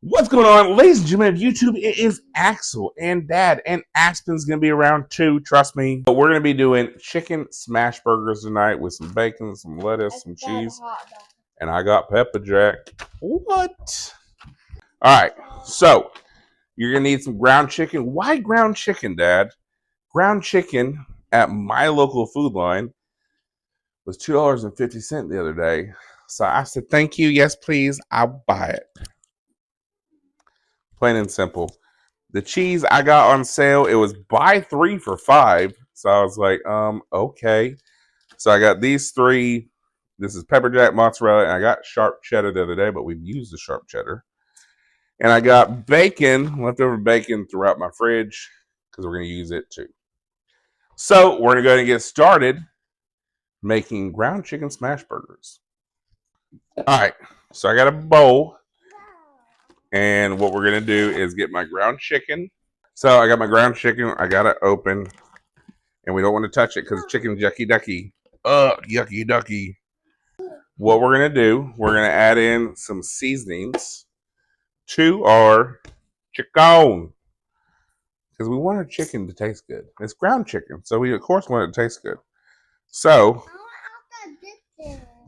What's going on, ladies and gentlemen of YouTube? It is Axel and Dad, and Aspen's gonna be around too. Trust me. But we're gonna be doing chicken smash burgers tonight with some bacon, some lettuce, some cheese, and I got pepper jack. What? All right. So you're gonna need some ground chicken. Why ground chicken, Dad? Ground chicken at my local food line was $2.50 the other day. So I said, "Thank you. Yes, please. I'll buy it." Plain and simple. The cheese I got on sale, it was buy 3 for 5. So I was like, okay. So I got these 3. This is pepper jack, mozzarella, and I got sharp cheddar the other day, but we've used the sharp cheddar. And I got bacon, leftover bacon throughout my fridge, because we're going to use it too. So we're going to go ahead and get started making ground chicken smash burgers. All right. So I got a bowl. And what we're going to do is get my ground chicken. So I got my ground chicken. I got it open. And we don't want to touch it because chicken's yucky ducky. Ugh, yucky ducky. What we're going to do, we're going to add in some seasonings to our chicken. Because we want our chicken to taste good. It's ground chicken. So we, of course, want it to taste good. So,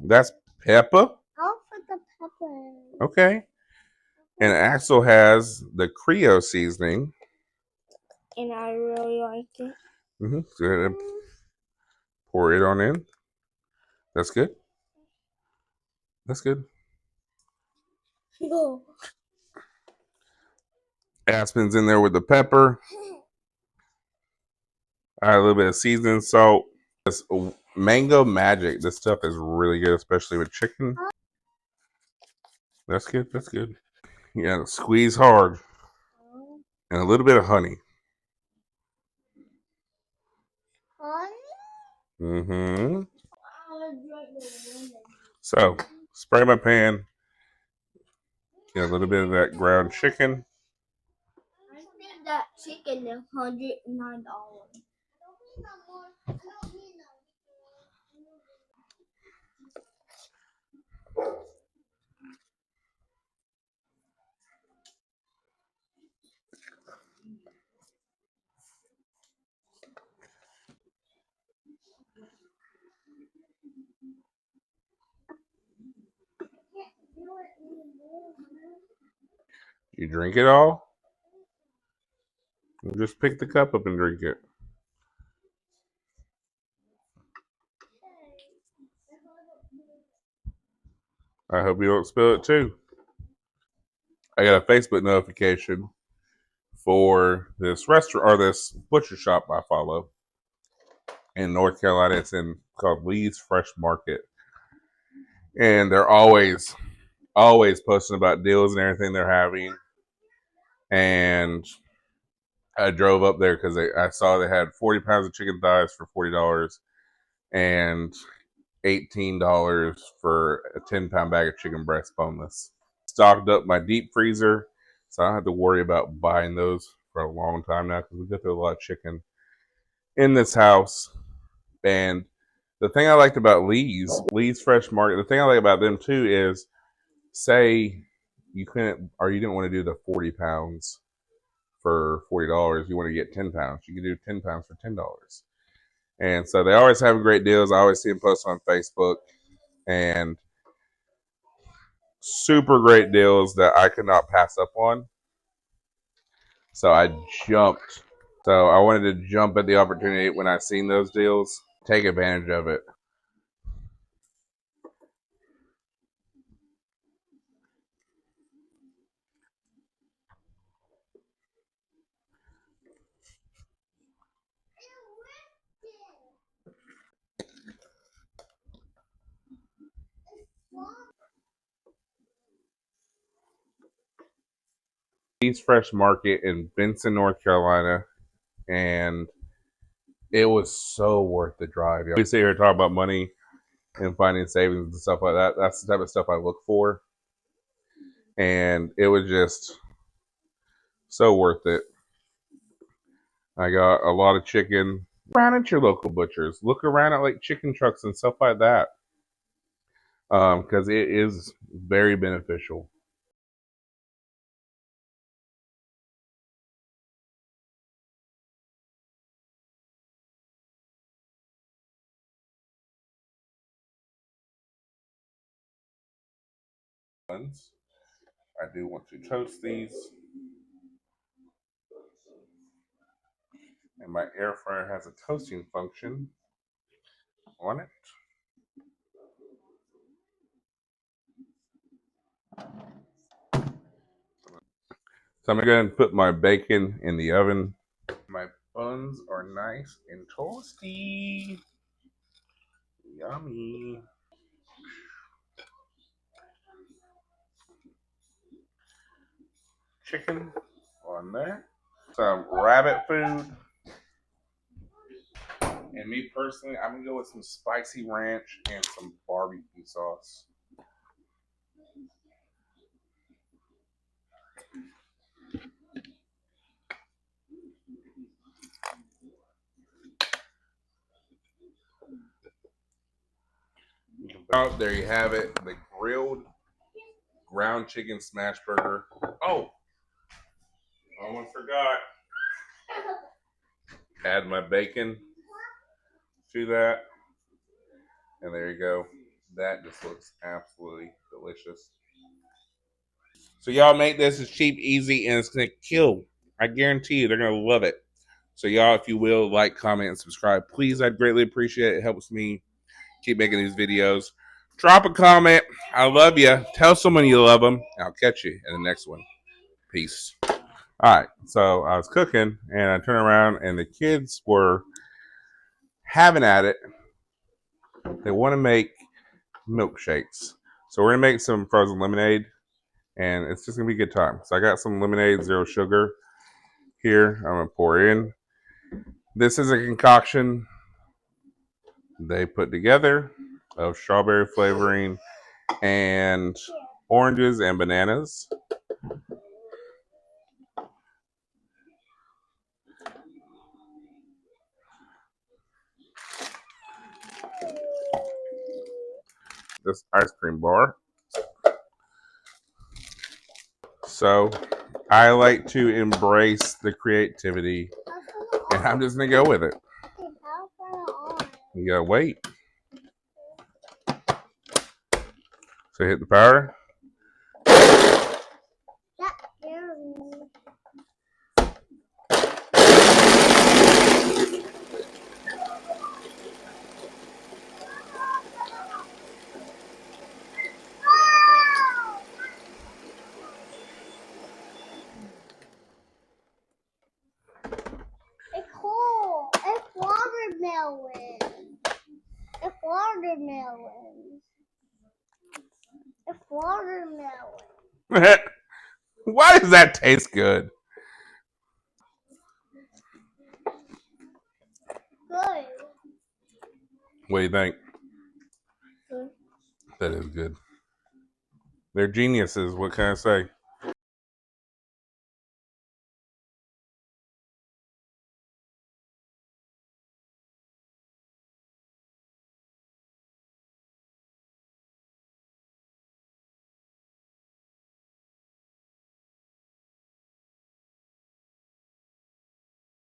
that's pepper. I'll put the pepper. Okay. And Axel has the Creole seasoning. And I really like it. So pour it on in. That's good. That's good. Oh. Aspen's in there with the pepper. Add a little bit of seasoning salt. This mango magic. This stuff is really good, especially with chicken. That's good. That's good. You gotta squeeze hard. And a little bit of honey. Honey? So, spray my pan. Get a little bit of that ground chicken. I think that chicken is $109. You drink it all. You just pick the cup up and drink it. I hope you don't spill it too. I got a Facebook notification for this restaurant or this butcher shop I follow in North Carolina. It's called Lee's Fresh Market, and they're always posting about deals and everything they're having. And I drove up there because I saw they had 40 pounds of chicken thighs for $40 and $18 for a 10-pound bag of chicken breast boneless. Stocked up my deep freezer, so I don't have to worry about buying those for a long time now because we go through a lot of chicken in this house. And the thing I liked about Lee's Fresh Market, the thing I like about them too is, say you couldn't or you didn't want to do the 40 pounds for $40, you want to get 10 pounds. You can do 10 pounds for $10. And so they always have great deals. I always see them post on Facebook, and super great deals that I could not pass up on. So I jumped. So I wanted to jump at the opportunity when I seen those deals, take advantage of it. East Fresh Market in Benson, North Carolina, and it was so worth the drive. We sit here and talk about money and finding savings and stuff like that. That's the type of stuff I look for, and it was just so worth it. I got a lot of chicken. Around at your local butchers. Look around at like chicken trucks and stuff like that, because it is very beneficial. buns. I do want to toast these. And my air fryer has a toasting function on it. So I'm going to go ahead and put my bacon in the oven. My buns are nice and toasty. Yummy. Chicken on there. Some rabbit food. And me personally, I'm going to go with some spicy ranch and some barbecue sauce. Oh, there you have it. The grilled ground chicken smash burger. Oh, almost forgot. Add my bacon to that. And there you go. That just looks absolutely delicious. So y'all make this as cheap, easy, and it's going to kill. I guarantee you they're going to love it. So y'all, if you will, like, comment, and subscribe. Please, I'd greatly appreciate it. It helps me keep making these videos. Drop a comment. I love you. Tell someone you love them. I'll catch you in the next one. Peace. All right. So I was cooking, and I turned around, and the kids were having at it. They want to make milkshakes. So we're going to make some frozen lemonade, and it's just going to be a good time. So I got some lemonade, zero sugar here. I'm going to pour in. This is a concoction they put together of strawberry flavoring and oranges and bananas. This ice cream bar. So I like to embrace the creativity, and I'm just going to go with it. You gotta wait. So hit the power. It's cool. It's watermelon. It's watermelon. It's watermelon. Why does that taste good? Good. What do you think? Good. That is good. They're geniuses. What can I say?